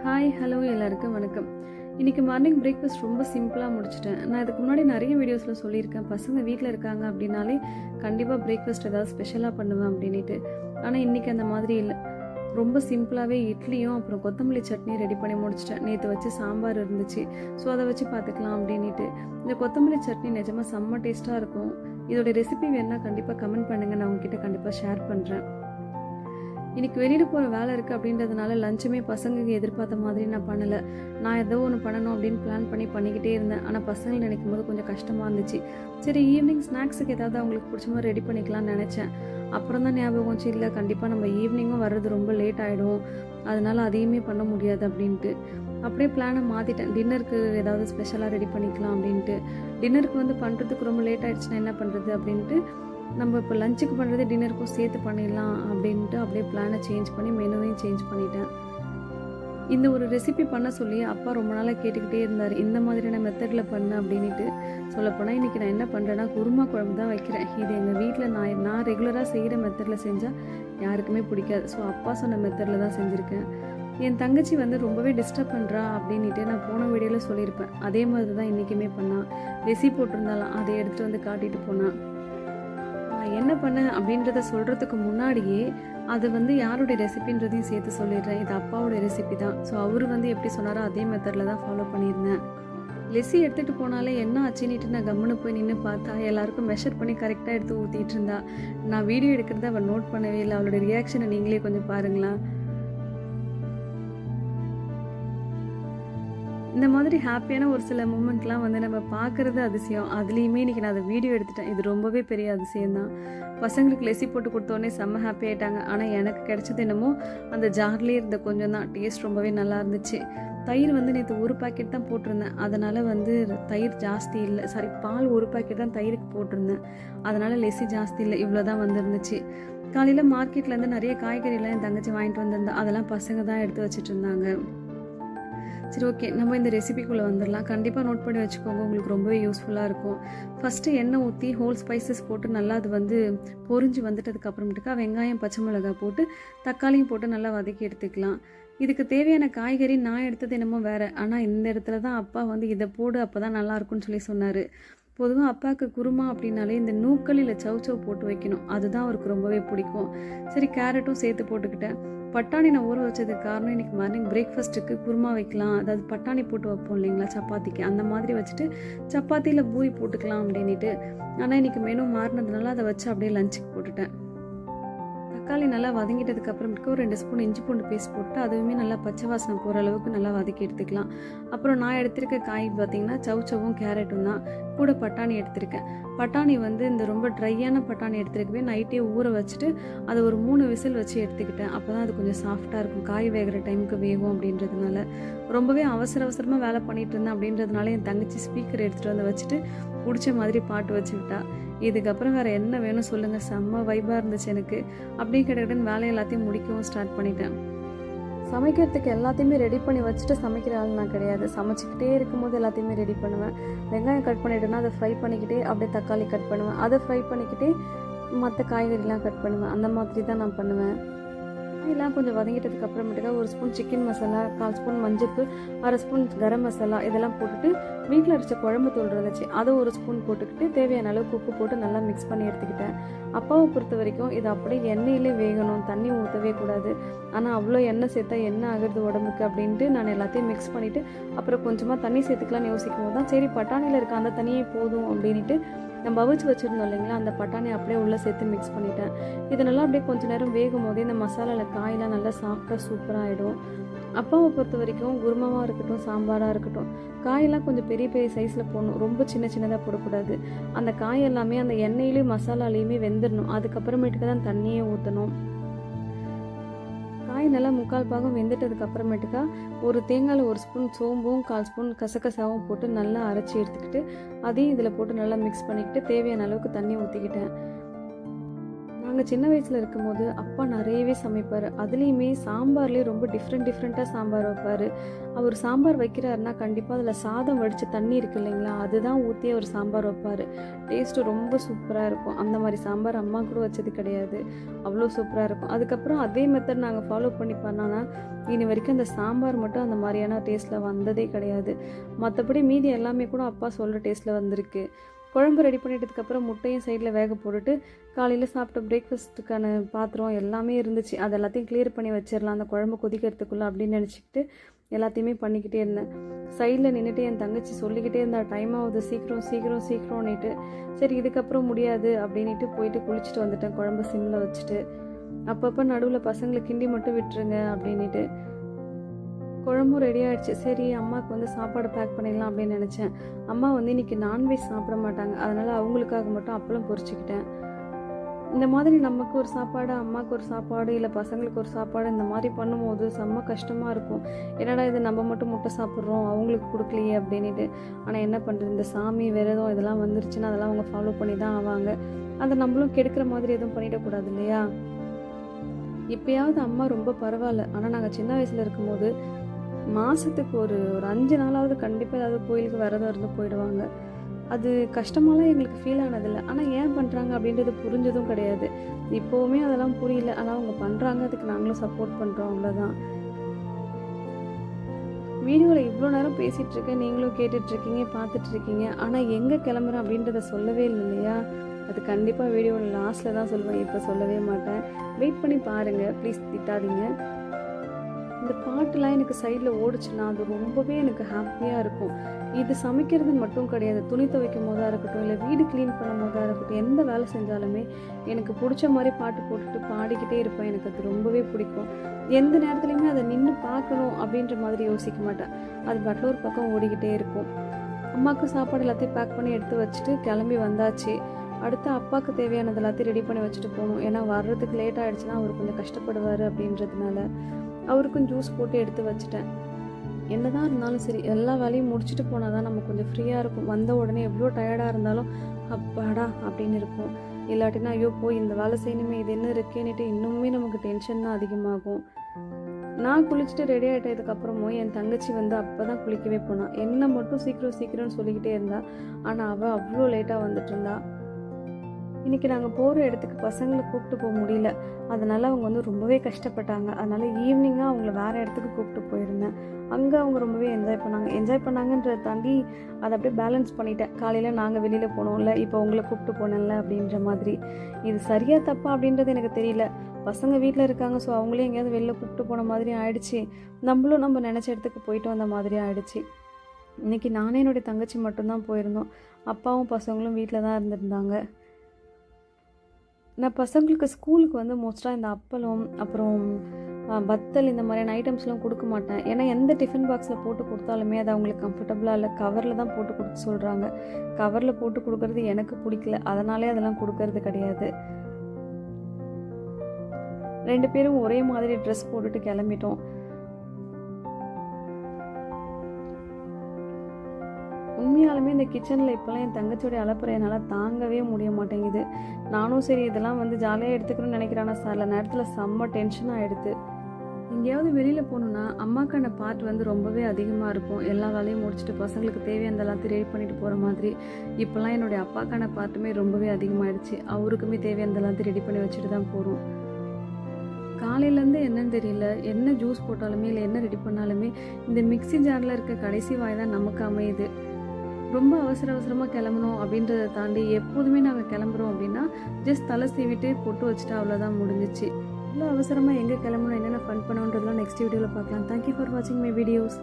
Hi hello எல்லாருக்கும் வணக்கம். இன்றைக்கி மார்னிங் பிரேக்ஃபாஸ்ட் ரொம்ப சிம்பிளாக முடிச்சிட்டேன். நான் இதுக்கு முன்னாடி நிறைய வீடியோஸில் சொல்லியிருக்கேன், பசங்க வீட்டில் இருக்காங்க அப்படின்னாலே கண்டிப்பாக பிரேக்ஃபாஸ்ட் ஏதாவது ஸ்பெஷலாக பண்ணுவேன் அப்படின்ட்டு. ஆனால் இன்றைக்கி அந்த மாதிரி இல்லை. ரொம்ப சிம்பிளாகவே இட்லியும் அப்புறம் கொத்தமல்லி சட்னி ரெடி பண்ணி முடிச்சிட்டேன். நேற்று வச்சு சாம்பார் இருந்துச்சு, ஸோ அதை வச்சு பார்த்துக்கலாம் அப்படின்ட்டு. இந்த கொத்தமல்லி சட்னி நிஜமாக செம்ம டேஸ்ட்டாக இருக்கும். இதோட ரெசிபி வேணுன்னா கண்டிப்பாக கமெண்ட் பண்ணுங்கள், நான் உங்ககிட்ட கண்டிப்பாக ஷேர் பண்ணுறேன். இன்றைக்கி வெளியில் போகிற வேலை இருக்குது அப்படின்றதுனால லஞ்சுமே பசங்களுக்கு எதிர்பார்த்த மாதிரி நான் பண்ணலை. நான் ஏதோ ஒன்று பண்ணணும் அப்படின்னு பிளான் பண்ணிக்கிட்டே இருந்தேன். ஆனால் பசங்களை நினைக்கும் போது கொஞ்சம் கஷ்டமாக இருந்துச்சு. சரி, ஈவினிங் ஸ்நாக்ஸுக்கு ஏதாவது அவங்களுக்கு பிடிச்ச மாதிரி ரெடி பண்ணிக்கலாம்னு நினச்சேன். அப்புறம் தான் ஞாபகம் வச்சு, இல்லை கண்டிப்பாக நம்ம ஈவினிங்கும் வர்றது ரொம்ப லேட் ஆகிடும், அதனால் அதையுமே பண்ண முடியாது அப்படின்ட்டு அப்படியே பிளானை மாற்றிட்டேன். டின்னருக்கு ஏதாவது ஸ்பெஷலாக ரெடி பண்ணிக்கலாம் அப்படின்ட்டு. டின்னருக்கு பண்ணுறதுக்கு ரொம்ப லேட் ஆகிடுச்சுன்னா என்ன பண்ணுறது அப்படின்ட்டு நம்ம இப்போ லஞ்சுக்கு பண்ணுறது டின்னருக்கும் சேர்த்து பண்ணிடலாம் அப்படின்ட்டு அப்படியே பிளானை சேஞ்ச் பண்ணி மெனுவையும் சேஞ்ச் பண்ணிட்டேன். இந்த ஒரு ரெசிபி பண்ண சொல்லி அப்பா ரொம்ப நாளாக கேட்டுக்கிட்டே இருந்தார், இந்த மாதிரியான மெத்தடில் பண்ணு அப்படின்ட்டு. சொல்லப்போனால் இன்றைக்கி நான் என்ன பண்ணுறேன்னா குருமா குழம்பு தான் வைக்கிறேன். இது எங்கள் வீட்டில் நான் ரெகுலராக செய்கிற மெத்தடில் செஞ்சால் யாருக்குமே பிடிக்காது. ஸோ அப்பா சொன்ன மெத்தடில் தான் செஞ்சுருக்கேன். என் தங்கச்சி ரொம்பவே டிஸ்டர்ப் பண்ணுறா அப்படின்ட்டு நான் போன வீடியோவில் சொல்லியிருப்பேன். அதே மாதிரி தான் இன்றைக்குமே பண்ணான். ரெசிபி போட்டிருந்தாலாம், அதை எடுத்துகிட்டு காட்டிட்டு போனான். நான் என்ன பண்ணேன் அப்படின்றத சொல்கிறதுக்கு முன்னாடியே அது யாருடைய ரெசிபின்றதையும் சேர்த்து சொல்லிடுறேன். இது அப்பாவோட ரெசிபி தான். ஸோ அவர் எப்படி சொன்னாரோ அதே மெத்தடில் தான் ஃபாலோ பண்ணியிருந்தேன். லெஸ்ஸி எடுத்துகிட்டு போனாலே என்ன ஆச்சுன்னுட்டு நான் கம்முன்னு போய் நின்று பார்த்தா எல்லாருக்கும் மெஷர் பண்ணி கரெக்டாக எடுத்து ஊற்றிட்டு இருந்தா. நான் வீடியோ எடுக்கிறத அவள் நோட் பண்ணவே இல்லை. அவளோட ரியாக்ஷனை நீங்களே கொஞ்சம் பாருங்களா. இந்த மாதிரி ஹாப்பியான ஒரு சில மூமெண்ட்லாம் நம்ம பார்க்குறது அதிசயம். அதுலேயுமே இன்றைக்கி நான் அதை வீடியோ எடுத்துட்டேன். இது ரொம்பவே பெரிய அதிசயம்தான். பசங்களுக்கு லெசி போட்டு கொடுத்தோடனே செம்ம ஹாப்பி ஆகிட்டாங்க. ஆனால் எனக்கு கிடைச்சது என்னமோ அந்த ஜார்லேயே இருந்த கொஞ்சம் தான். டேஸ்ட் ரொம்பவே நல்லா இருந்துச்சு. தயிர் நேற்று ஒரு பாக்கெட் தான் போட்டிருந்தேன், அதனால் தயிர் ஜாஸ்தி இல்லை. பால் ஒரு பாக்கெட் தான் தயிருக்கு போட்டிருந்தேன், அதனால் லெசி ஜாஸ்தி இல்லை, இவ்வளோ தான் வந்துருந்துச்சு. காலையில் மார்க்கெட்லேருந்து நிறைய காய்கறிலாம் என் தங்கச்சி வாங்கிட்டு வந்திருந்தேன். அதெல்லாம் பசங்க தான் எடுத்து வச்சுட்டு இருந்தாங்க. சரி, ஓகே, நம்ம இந்த ரெசிபிக்குள்ளே வந்துடலாம். கண்டிப்பாக நோட் பண்ணி வச்சுக்கோங்க, உங்களுக்கு ரொம்பவே யூஸ்ஃபுல்லாக இருக்கும். ஃபஸ்ட்டு எண்ணெய் ஊற்றி ஹோல் ஸ்பைசஸ் போட்டு நல்லா அது பொரிஞ்சு வந்துட்டதுக்கப்புறமேட்டுக்கா வெங்காயம் பச்சை மிளகாய் போட்டு தக்காளியும் போட்டு நல்லா வதக்கி எடுத்துக்கலாம். இதுக்கு தேவையான காய்கறி நான் எடுத்தது என்னமோ வேறு. ஆனால் இந்த இடத்துல தான் அப்பா இதை போடு, அப்போ தான் நல்லாயிருக்குன்னு சொல்லி சொன்னார். பொதுவாக அப்பாவுக்கு குருமா அப்படின்னாலே இந்த நூக்கல் இல்லை சவ் போட்டு வைக்கணும், அதுதான் அவருக்கு ரொம்பவே பிடிக்கும். சரி, கேரட்டும் சேர்த்து போட்டுக்கிட்டேன். பட்டாணி நான் ஊற வச்சதுக்கு காரணம் இன்றைக்கி மார்னிங் பிரேக்ஃபாஸ்ட்டுக்கு குருமா வைக்கலாம், அதாவது பட்டாணி போட்டு வைப்போம் இல்லைங்களா சப்பாத்திக்கு, அந்த மாதிரி வச்சுட்டு சப்பாத்தியில் பூரி போட்டுக்கலாம் அப்படின்ட்டு. ஆனால் இன்றைக்கி மெனு மாறினதுனால அதை வச்சு அப்படியே லஞ்சுக்கு போட்டுட்டேன். தக்காளி நல்லா வதங்கிட்டதுக்கு அப்புறமேட்டுக்கு ஒரு 2 ஸ்பூன் இஞ்சி பூண்டு பேஸ்ட் போட்டு அதுவுமே நல்லா பச்சை வாசனை போகிற அளவுக்கு நல்லா வதக்கி எடுத்துக்கலாம். அப்புறம் நான் எடுத்திருக்க காய் பார்த்திங்கன்னா சவும் கேரட்டும் தான். கூட பட்டாணி எடுத்திருக்கேன். பட்டாணி இந்த ரொம்ப ட்ரையான பட்டாணி எடுத்துருக்கவே நைட்டே ஊற வச்சுட்டு அதை ஒரு 3 விசில் வச்சு எடுத்துக்கிட்டேன். அப்போ தான் அது கொஞ்சம் சாஃப்டாக இருக்கும், காய் வேகிற டைமுக்கு வேகும் அப்படின்றதுனால. ரொம்பவே அவசரமாக வேலை பண்ணிகிட்டு இருந்தேன் அப்படின்றதுனால என் தங்கச்சி ஸ்பீக்கர் எடுத்துகிட்டு வச்சுட்டு பிடிச்ச மாதிரி பாட்டு வச்சு விட்டா. இதுக்கப்புறம் வேறு என்ன வேணும் சொல்லுங்கள், செம்ம வைபாக இருந்துச்சு எனக்கு. அப்படியே கிட்டக்கிட்டன்னு வேலை எல்லாத்தையும் முடிக்கவும் ஸ்டார்ட் பண்ணிட்டேன். சமைக்கிறதுக்கு எல்லாத்தையுமே ரெடி பண்ணி வச்சுட்டு சமைக்கிற ஆள் நான் கிடையாது. சமைச்சிக்கிட்டே இருக்கும்போது எல்லாத்தையுமே ரெடி பண்ணுவேன். வெங்காயம் கட் பண்ணிவிட்டேன்னா அதை ஃப்ரை பண்ணிக்கிட்டே அப்படியே தக்காளி கட் பண்ணுவேன். அதை ஃப்ரை பண்ணிக்கிட்டே மற்ற காய்கறிலாம் கட் பண்ணுவேன். அந்த மாதிரி தான் நான் பண்ணுவேன். காயெல்லாம் கொஞ்சம் வதங்கிட்டதுக்கு அப்புறமேட்டுக்கா 1 ஸ்பூன் சிக்கன் மசாலா, 1/4 ஸ்பூன் மஞ்சள், 1/2 ஸ்பூன் கரம் மசாலா இதெல்லாம் போட்டுட்டு வீட்டில் அரைச்ச குழம்பு தூள் இருந்துச்சு, அதை 1 ஸ்பூன் போட்டுக்கிட்டு தேவையான அளவுக்கு உப்பு போட்டு நல்லா மிக்ஸ் பண்ணி எடுத்துக்கிட்டேன். அப்பாவை பொறுத்த வரைக்கும் இது அப்படியே எண்ணெயிலே வேகணும், தண்ணி ஊற்றவே கூடாது. ஆனால் அவ்வளோ எண்ணெய் சேர்த்தா என்ன ஆகுறது உடம்புக்கு அப்படின்ட்டு நான் எல்லாத்தையும் மிக்ஸ் பண்ணிவிட்டு அப்புறம் கொஞ்சமாக தண்ணி சேர்த்துக்கலான்னு யோசிக்கும் போது தான் சரி பட்டாணியில் இருக்க அந்த தண்ணியே போதும் அப்படின்ட்டு நம்ம அவிச்சு வச்சுருந்தோம் இல்லைங்களா, அந்த பட்டாணி அப்படியே உள்ளே சேர்த்து மிக்ஸ் பண்ணிட்டேன். இது நல்லா அப்படியே கொஞ்சம் நேரம் வேகும் போதே இந்த மசாலாவில் காயெல்லாம் நல்லா சாஃப்டாக சூப்பராக ஆகிடும். அப்பாவை பொறுத்த வரைக்கும் குருமாவாக இருக்கட்டும் சாம்பாராக இருக்கட்டும் காயெல்லாம் கொஞ்சம் பெரிய பெரிய சைஸில் போடணும், ரொம்ப சின்னதாக போடக்கூடாது. அந்த காய் எல்லாமே அந்த எண்ணெயிலையும் மசாலாலையுமே வெந்துடணும். அதுக்கப்புறமேட்டுக்கு தான் தண்ணியே ஊற்றணும். காய் நல்லா 3/4 பாகம் வெந்துட்டதுக்கு அப்புறமேட்டுக்கா ஒரு தேங்காயில் 1 ஸ்பூன் சோம்பும் 1/4 ஸ்பூன் கசகசாவும் போட்டு நல்லா அரைச்சி எடுத்துக்கிட்டு அதையும் இதில் போட்டு நல்லா மிக்ஸ் பண்ணிக்கிட்டு தேவையான அளவுக்கு தண்ணி ஊற்றிக்கிட்டேன். நாங்கள் நாங்கள் சின்ன வயசில் இருக்கும்போது அப்பா நிறையவே சமைப்பார். அதுலேயுமே சாம்பார்லேயே ரொம்ப டிஃப்ரெண்ட்டாக சாம்பார் வைப்பார். அவர் சாம்பார் வைக்கிறாருன்னா கண்டிப்பாக அதில் சாதம் வடித்த தண்ணி இருக்குது இல்லைங்களா, அதுதான் ஊற்றி அவர் சாம்பார் வைப்பார். டேஸ்ட்டு ரொம்ப சூப்பராக இருக்கும். அந்த மாதிரி சாம்பார் அம்மா கூட வச்சது கிடையாது. அவ்வளோ சூப்பராக இருக்கும். அதுக்கப்புறம் அதே மெத்தட் நாங்கள் ஃபாலோ பண்ணி பண்ணோன்னா இனி வரைக்கும் அந்த சாம்பார் மட்டும் அந்த மாதிரியான டேஸ்ட்டில் வந்ததே கிடையாது. மற்றபடி மீதி எல்லாமே கூட அப்பா சொல்கிற டேஸ்ட்டில் வந்திருக்கு. குழம்பு ரெடி பண்ணிட்டதுக்கப்புறம் முட்டையும் சைடில் வேக போட்டுட்டு காலையில் சாப்பிட்ட பிரேக்ஃபாஸ்ட்டுக்கான பாத்திரம் எல்லாமே இருந்துச்சு. அது எல்லாத்தையும் கிளியர் பண்ணி வச்சிடலாம் அந்த குழம்பு கொதிக்கிறதுக்குள்ளே அப்படின்னு நினச்சிக்கிட்டு எல்லாத்தையுமே பண்ணிக்கிட்டே இருந்தேன். சைடில் நின்றுட்டு என் தங்கச்சி சொல்லிக்கிட்டே இருந்தா, டைம் ஆகுது, சீக்கிரம்னுட்டு. சரி இதுக்கப்புறம் முடியாது அப்படின்ட்டு போயிட்டு குளிச்சுட்டு வந்துட்டேன், குழம்பு சிம்மில் வச்சுட்டு. அப்பப்போ நடுவில் பசங்களை கிண்டி மட்டும் விட்டுருங்க அப்படின்ட்டு. குழம்பும் ரெடி ஆகிடுச்சு. சரி அம்மாவுக்கு வந்து சாப்பாடு பேக் பண்ணிடலாம் அப்படின்னு நினச்சேன். அம்மா வந்து இன்றைக்கி நான்வெஜ் சாப்பிட மாட்டாங்க, அதனால் அவங்களுக்காக மட்டும் அப்பளம் பொரிச்சிக்கிட்டேன். இந்த மாதிரி நமக்கு ஒரு சாப்பாடு, அம்மாவுக்கு ஒரு சாப்பாடு, இல்லை பசங்களுக்கு ஒரு சாப்பாடு, இந்த மாதிரி பண்ணும்போது செம்ம கஷ்டமாக இருக்கும். என்னடா இது நம்ம மட்டும் முட்டை சாப்பிட்றோம், அவங்களுக்கு கொடுக்கலையே அப்படின்ட்டு. ஆனால் என்ன பண்ணுறது, இந்த சாமி விரதம் இதெல்லாம் வந்துருச்சுன்னா அதெல்லாம் அவங்க ஃபாலோ பண்ணி தான் ஆவாங்க. அதை நம்மளும் கெடுக்கிற மாதிரி எதுவும் பண்ணிடக்கூடாது இல்லையா. இப்போயாவது அம்மா ரொம்ப பரவாயில்ல. ஆனால் நாங்கள் சின்ன வயசில் இருக்கும்போது மாதத்துக்கு ஒரு 5 நாளாவது கண்டிப்பாக ஏதாவது கோயிலுக்கு விரதம் இருந்து போயிடுவாங்க. அது கஷ்டமாலாம் எங்களுக்கு ஃபீல் ஆனதில்லை. ஆனால் ஏன் பண்ணுறாங்க அப்படின்றது புரிஞ்சதும் கிடையாது. இப்போவுமே அதெல்லாம் புரியல. ஆனால் அவங்க பண்ணுறாங்க, அதுக்கு நாங்களும் சப்போர்ட் பண்ணுறோம், அவ்வளோதான். வீடியோவில் இவ்வளோ நேரம் பேசிகிட்ருக்கேன், நீங்களும் கேட்டுட்ருக்கீங்க, பார்த்துட்ருக்கீங்க. ஆனால் எங்கே கிளம்புறேன் அப்படின்றத சொல்லவே இல்லை இல்லையா. அது கண்டிப்பாக வீடியோவில் லாஸ்ட்டில் தான் சொல்லுவேன், இப்போ சொல்லவே மாட்டேன். வெயிட் பண்ணி பாருங்கள், ப்ளீஸ் திட்டாதீங்க. இந்த பாட்டுலாம் எனக்கு சைடில் ஓடிச்சுன்னா அது ரொம்பவே எனக்கு ஹாப்பியாக இருக்கும். இது சமைக்கிறது மட்டும் கிடையாது, துணி துவைக்கும் போதாக இருக்கட்டும், இல்லை வீடு க்ளீன் பண்ணும் போதாக இருக்கட்டும், எந்த வேலை செஞ்சாலுமே எனக்கு பிடிச்ச மாதிரி பாட்டு போட்டுட்டு பாடிக்கிட்டே இருப்பேன். எனக்கு அது ரொம்பவே பிடிக்கும். எந்த நேரத்துலையுமே அதை நின்று பார்க்கணும் அப்படின்ற மாதிரி யோசிக்க மாட்டேன். அது பாட்டில் ஒரு பக்கம் ஓடிக்கிட்டே இருக்கும். அம்மாவுக்கு சாப்பாடு எல்லாத்தையும் பேக் பண்ணி எடுத்து வச்சுட்டு கிளம்பி வந்தாச்சு. அடுத்து அப்பாவுக்கு தேவையானது எல்லாத்தையும் ரெடி பண்ணி வச்சுட்டு போகணும். ஏன்னா வர்றதுக்கு லேட் ஆகிடுச்சுன்னா அவர் கொஞ்சம் கஷ்டப்படுவார் அப்படின்றதுனால அவருக்கும் ஜூஸ் போட்டு எடுத்து வச்சுட்டேன். என்னதான் இருந்தாலும் சரி, எல்லா வேலையும் முடிச்சுட்டு போனால் தான் நம்ம கொஞ்சம் ஃப்ரீயாக இருக்கும். வந்த உடனே எவ்வளோ டயர்டாக இருந்தாலும் அப்பாடா அப்படின்னு இருக்கும். இல்லாட்டினா ஐயோ போய் இந்த வேலை செய்யணுமே, இது என்ன இருக்கேன்னுட்டு இன்னுமே நமக்கு டென்ஷன் தான் அதிகமாகும். நான் குளிச்சுட்டு ரெடி ஆகிட்டதுக்கப்புறமும் என் தங்கச்சி வந்து அப்போ தான் குளிக்கவே போனான். என்ன மட்டும் சீக்கிரம்னு சொல்லிக்கிட்டே இருந்தா. ஆனால் அவள் அவ்வளோ லேட்டாக வந்துட்டு இருந்தா. இன்றைக்கி நாங்கள் போகிற இடத்துக்கு பசங்களை கூப்பிட்டு போக முடியல. அதனால் அவங்க வந்து ரொம்பவே கஷ்டப்பட்டாங்க. அதனால் ஈவினிங்காக அவங்கள வேறு இடத்துக்கு கூப்பிட்டு போயிருந்தேன். அங்கே அவங்க ரொம்பவே என்ஜாய் பண்ணாங்கன்றதை தாண்டி அதை அப்படியே பேலன்ஸ் பண்ணிட்டேன். காலையில் நாங்கள் வெளியில் போனோம்ல, இப்போ உங்களை கூப்பிட்டு போனேன்ல அப்படின்ற மாதிரி. இது சரியாக தப்பா அப்படின்றது எனக்கு தெரியல. பசங்க வீட்டில் இருக்காங்க, ஸோ அவங்களே எங்கேயாவது வெளில கூப்பிட்டு போன மாதிரி ஆயிடுச்சு. நம்மளும் நம்ம நினச்ச இடத்துக்கு போயிட்டு வந்த மாதிரி ஆயிடுச்சு. இன்றைக்கி நானே என்னுடைய தங்கச்சி மட்டும்தான் போயிருந்தோம். அப்பாவும் பசங்களும் வீட்டில் தான் இருந்திருந்தாங்க. நான் பசங்களுக்கு ஸ்கூலுக்கு வந்து மோஸ்ட்டாக இந்த அப்பளம், அப்புறம் வத்தல், இந்த மாதிரியான ஐட்டம்ஸ்லாம் கொடுக்க மாட்டேன். ஏன்னா எந்த டிஃபன் பாக்ஸில் போட்டு கொடுத்தாலுமே அது அவங்களுக்கு கம்ஃபர்டபுளாக இல்லை. கவரில் தான் போட்டு கொடுக்க சொல்கிறாங்க. கவரில் போட்டு கொடுக்கறது எனக்கு பிடிக்கல, அதனாலே அதெல்லாம் கொடுக்கறது கிடையாது. 2 பேரும் ஒரே மாதிரி ட்ரெஸ் போட்டுட்டு கிளம்பிட்டோம். உண்மையாலுமே இந்த கிச்சனில் இப்போலாம் என் தங்கச்சியோடைய அலப்புறை என்னால் தாங்கவே முடிய மாட்டேங்குது. நானும் சரி இதெல்லாம் வந்து ஜாலியாக எடுத்துக்கணும்னு நினைக்கிறேன். சில நேரத்தில் செம்ம டென்ஷன் ஆகிடுது. எங்கேயாவது வெளியில் போகணுன்னா அம்மாக்கான பார்ட் வந்து ரொம்பவே அதிகமாக இருக்கும். எல்லா வேலையும் முடிச்சுட்டு பசங்களுக்கு தேவையான எல்லாத்தையும் ரெடி பண்ணிட்டு போகிற மாதிரி. இப்போல்லாம் என்னுடைய அப்பாக்கான பார்ட்டுமே ரொம்பவே அதிகமாகிடுச்சு. அவருக்குமே தேவையான எல்லாத்தையும் ரெடி பண்ணி வச்சுட்டு தான் போகிறோம். காலையிலேருந்து என்னன்னு தெரியல, என்ன ஜூஸ் போட்டாலுமே இல்லை என்ன ரெடி பண்ணாலுமே இந்த மிக்ஸி ஜாரில் இருக்க கடைசி வாய் தான் நமக்கு அமையுது. ரொம்ப அவசரமாக கிளம்பணும் அப்படின்றத தாண்டி எப்போதுமே நாங்கள் கிளம்புறோம் அப்படின்னா ஜஸ்ட் தலை சீவிட்டு பொட்டு வச்சுட்டு அவ்வளோதான் முடிஞ்சிச்சு. இவ்வளோ அவசரமாக எங்கே கிளம்பணும், என்னென்ன ஃபன் பண்ணணுன்றதுலாம் நெக்ஸ்ட் வீடியோவில் பார்க்கலாம். தேங்க்யூ ஃபார் வாட்சிங் மை வீடியோஸ்.